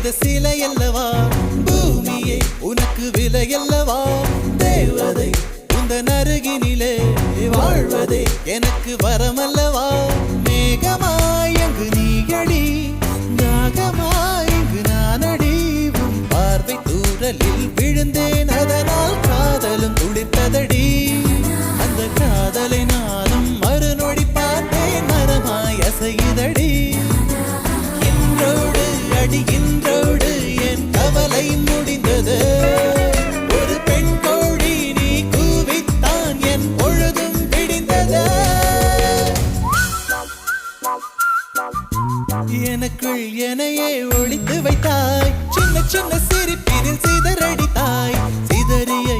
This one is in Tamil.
சிலை அல்லவா பூமியே உனக்கு விலை அல்லவா தேவதை உந்தன் அருகினிலே வாழ்வதே எனக்கு வரமல்லவா மேகமாய் அங்கு நீயடி நாகமாய் இங்கு நானடி உன் பார்வை தூரலில் விழுந்தேன் அதனால் காதலும் துளிர்த்ததடி அந்த காதலை நானும் மறுநொடி பார்த்தேன் மரமாய் அசையுதடி இன்றோடு என் கவலை முடிந்தது ஒரு பெண் கோழி நீ கூவித்தான் என் பொழுதும் விடிந்தது எனக்குள் எனையே ஒளித்து வைத்தாய் சின்ன சின்ன சிரிப்பினில் சிதறடித்தாய் சிதறிய